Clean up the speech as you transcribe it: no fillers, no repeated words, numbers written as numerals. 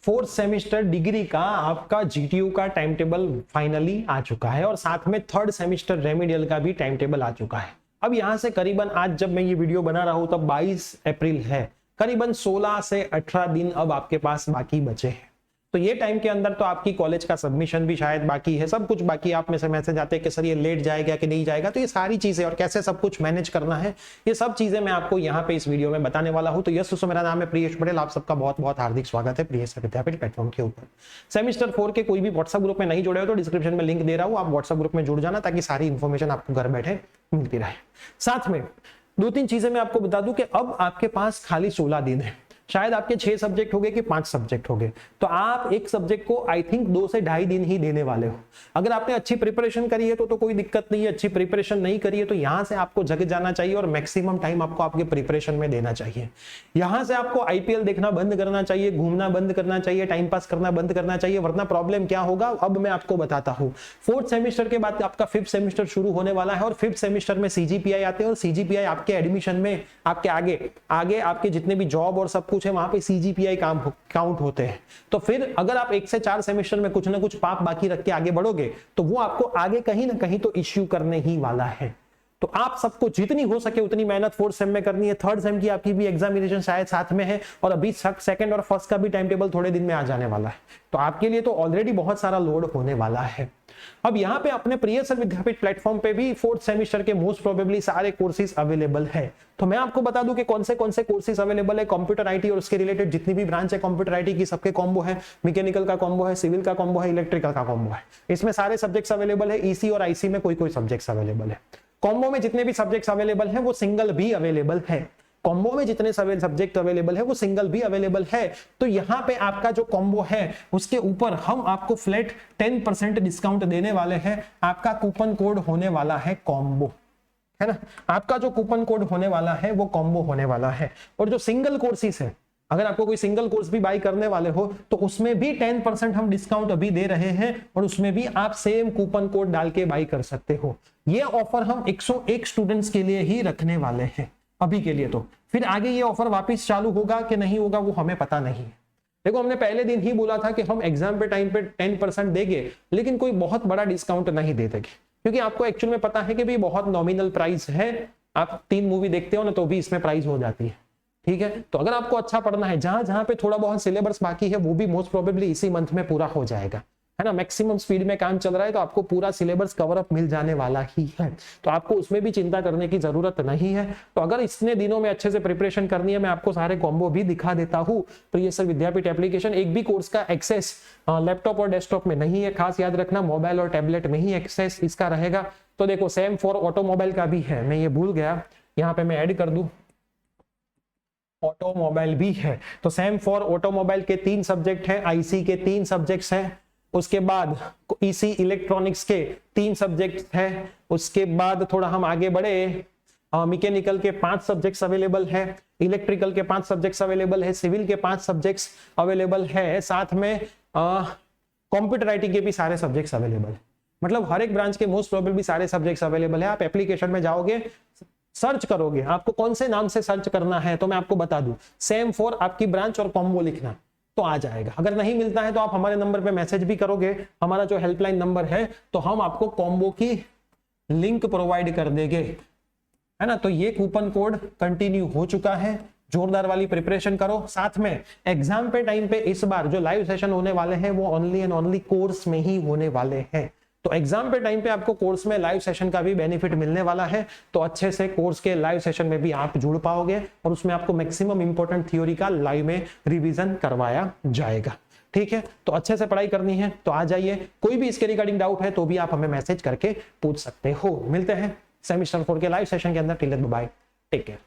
Fourth semester degree का आपका GTU का टाइम टेबल फाइनली आ चुका है और साथ में थर्ड सेमिस्टर रेमेडियल का भी टाइम टेबल आ चुका है। अब यहां से करीबन आज जब मैं ये वीडियो बना रहा हूं तब 22 अप्रैल है, करीबन 16 से 18 दिन अब आपके पास बाकी बचे हैं। तो ये टाइम के अंदर तो आपकी कॉलेज का सबमिशन भी शायद बाकी है, सब कुछ बाकी। आप में से मैसेज आते हैं कि सर ये लेट जाएगा कि नहीं जाएगा, तो ये सारी चीजें और कैसे सब कुछ मैनेज करना है, ये सब चीजें मैं आपको यहाँ पे इस वीडियो में बताने वाला हूँ। तो यस दोस्तों, मेरा नाम है प्रियेश पटेल, आप सबका बहुत बहुत हार्दिक स्वागत है प्रियेश विद्यापीठ प्लेटफॉर्म के ऊपर। सेमिस्टर 4 के कोई भी व्हाट्सएप ग्रुप में नहीं जुड़े हो तो डिस्क्रिप्शन में लिंक दे रहा हूँ, आप व्हाट्सएप ग्रुप में जुड़ जाना ताकि सारी इंफॉर्मेशन आपको घर बैठे मिलती रहे। साथ में 2-3 चीजें मैं आपको बता दूं कि अब आपके पास खाली 16 दिन है। शायद आपके 6 सब्जेक्ट हो गए कि 5 सब्जेक्ट हो गए, तो आप एक सब्जेक्ट को आई थिंक 2 से 2.5 दिन ही देने वाले हो। अगर आपने अच्छी प्रिपरेशन करी है तो कोई दिक्कत नहीं है, अच्छी प्रिपरेशन नहीं करी है तो यहां से आपको जग जाना चाहिए और मैक्सिमम टाइम आपको आपके प्रिपरेशन में देना चाहिए। यहां से आपको आईपीएल देखना बंद करना चाहिए, घूमना बंद करना चाहिए, टाइम पास करना बंद करना चाहिए, वरना प्रॉब्लम क्या होगा अब मैं आपको बताता हूं। 4th सेमिस्टर के बाद आपका 5th सेमिस्टर शुरू होने वाला है और 5th सेमिस्टर में सीजीपीआई आते हैं और सीजीपीआई आपके एडमिशन में आपके आगे आपके जितने भी जॉब और सब कुछ है वहां पे सीजीपीआई काउंट होते हैं। तो फिर अगर आप 1 से 4 सेमेस्टर में कुछ ना कुछ पाप बाकी रख के आगे बढ़ोगे तो वो आपको आगे कहीं ना कहीं तो इश्यू करने ही वाला है। तो आप सबको जितनी हो सके उतनी मेहनत 4th सेम में करनी है। 3rd सेम की आपकी भी एग्जामिनेशन शायद साथ में है और अभी 2nd और 1st का भी टाइम टेबल थोड़े दिन में आ जाने वाला है, तो आपके लिए तो ऑलरेडी बहुत सारा लोड होने वाला है। अब यहाँ पे अपने प्रियसर विद्यापीठ प्लेटफॉर्म पे भी 4th सेमिस्टर के मोस्ट प्रोबेबली सारे कोर्सेज अवेलेबल है। तो मैं आपको बता दूं कि कौन से कोर्सेज अवेलेबल है। कंप्यूटर आईटी और उसके रिलेटेड जितनी भी ब्रांच है कंप्यूटर आईटी की, सबके कॉम्बो है, मैकेनिकल का कॉम्बो है, सिविल का कॉम्बो है, इलेक्ट्रिकल का कॉम्बो है। इसमें सारे सब्जेक्ट्स अवेलेबल है। ईसी और आईसी में कोई सब्जेक्ट्स अवेलेबल है। कॉम्बो में जितने भी सब्जेक्ट्स अवेलेबल है वो सिंगल भी अवेलेबल है। कॉम्बो में जितने सब्जेक्ट अवेलेबल है वो सिंगल भी अवेलेबल है। तो यहाँ पे आपका जो कॉम्बो है उसके ऊपर हम आपको फ्लैट 10% डिस्काउंट देने वाले हैं। आपका कूपन कोड होने वाला है कॉम्बो, है ना। आपका जो कूपन कोड होने वाला है वो कॉम्बो होने वाला है। और जो सिंगल कोर्सेज है, अगर आपको कोई सिंगल कोर्स भी बाई करने वाले हो तो उसमें भी 10% हम डिस्काउंट अभी दे रहे हैं और उसमें भी आप सेम कूपन कोड डाल के बाई कर सकते हो। ये ऑफर हम 101 स्टूडेंट्स के लिए ही रखने वाले हैं अभी के लिए। तो फिर आगे ये ऑफर वापस चालू होगा कि नहीं होगा वो हमें पता नहीं है। देखो, हमने पहले दिन ही बोला था कि हम एग्जाम पे टाइम पे 10% देंगे, लेकिन कोई बहुत बड़ा डिस्काउंट नहीं दे देंगे, क्योंकि आपको एक्चुअल में पता है कि भी बहुत नॉमिनल प्राइस है। आप 3 मूवी देखते हो ना तो भी इसमें प्राइस हो जाती है, ठीक है। तो अगर आपको अच्छा पढ़ना है, जहां पे थोड़ा बहुत सिलेबस बाकी है वो भी मोस्ट प्रोबेबली इसी मंथ में पूरा हो जाएगा, है ना। मैक्सिमम स्पीड में काम चल रहा है तो आपको पूरा सिलेबस कवर अप मिल जाने वाला ही है, तो आपको उसमें भी चिंता करने की जरूरत नहीं है। तो अगर इतने दिनों में अच्छे से प्रिपरेशन करनी है, मैं आपको सारे कॉम्बो भी दिखा देता हूँ। प्रियसर विद्यापीठ एप्लीकेशन, एक भी कोर्स का एक्सेस लैपटॉप और डेस्कटॉप में नहीं है, खास याद रखना, मोबाइल और टैबलेट में ही एक्सेस इसका रहेगा। तो देखो, सेम फॉर ऑटोमोबाइल का भी है, मैं ये भूल गया, यहाँ पे मैं ऐड कर दूं, ऑटोमोबाइल भी है। तो सेम फॉर ऑटोमोबाइल के 3 सब्जेक्ट है, आईसी के 3 सब्जेक्ट्स है, उसके बाद ईसी इलेक्ट्रॉनिक्स के 3 सब्जेक्ट है, उसके बाद थोड़ा हम आगे बढ़े, मैकेनिकल के 5 सब्जेक्ट्स अवेलेबल है, इलेक्ट्रिकल के 5 सब्जेक्ट्स अवेलेबल है, सिविल के 5 सब्जेक्ट्स अवेलेबल है, साथ में कंप्यूटर आईटी के भी सारे सब्जेक्ट्स अवेलेबल है। मतलब हर एक ब्रांच के मोस्ट प्रोबेबली सारे सब्जेक्ट्स अवेलेबल है। आप एप्लीकेशन में जाओगे, सर्च करोगे, आपको कौन से नाम से सर्च करना है तो मैं आपको बता दूं, सेम फॉर आपकी ब्रांच और कॉम्बो लिखना तो आ जाएगा। अगर नहीं मिलता है तो आप हमारे नंबर पे मैसेज भी करोगे, हमारा जो हेल्पलाइन नंबर है, तो हम आपको कॉम्बो की लिंक प्रोवाइड कर देंगे, है ना। तो ये कूपन कोड कंटिन्यू हो चुका है, जोरदार वाली प्रिपरेशन करो। साथ में एग्जाम पे टाइम पे इस बार जो लाइव सेशन होने वाले हैं वो ओनली एंड ओनली कोर्स में ही होने वाले हैं। तो एग्जाम पे टाइम पे आपको कोर्स में लाइव सेशन का भी बेनिफिट मिलने वाला है, तो अच्छे से कोर्स के लाइव सेशन में भी आप जुड़ पाओगे और उसमें आपको मैक्सिमम इंपॉर्टेंट थ्योरी का लाइव में रिवीजन करवाया जाएगा, ठीक है। तो अच्छे से पढ़ाई करनी है तो आ जाइए। कोई भी इसके रिगार्डिंग डाउट है तो भी आप हमें मैसेज करके पूछ सकते हो। मिलते हैं सेमिस्टर 4 के लाइव सेशन के अंदर। Till then bye, take care.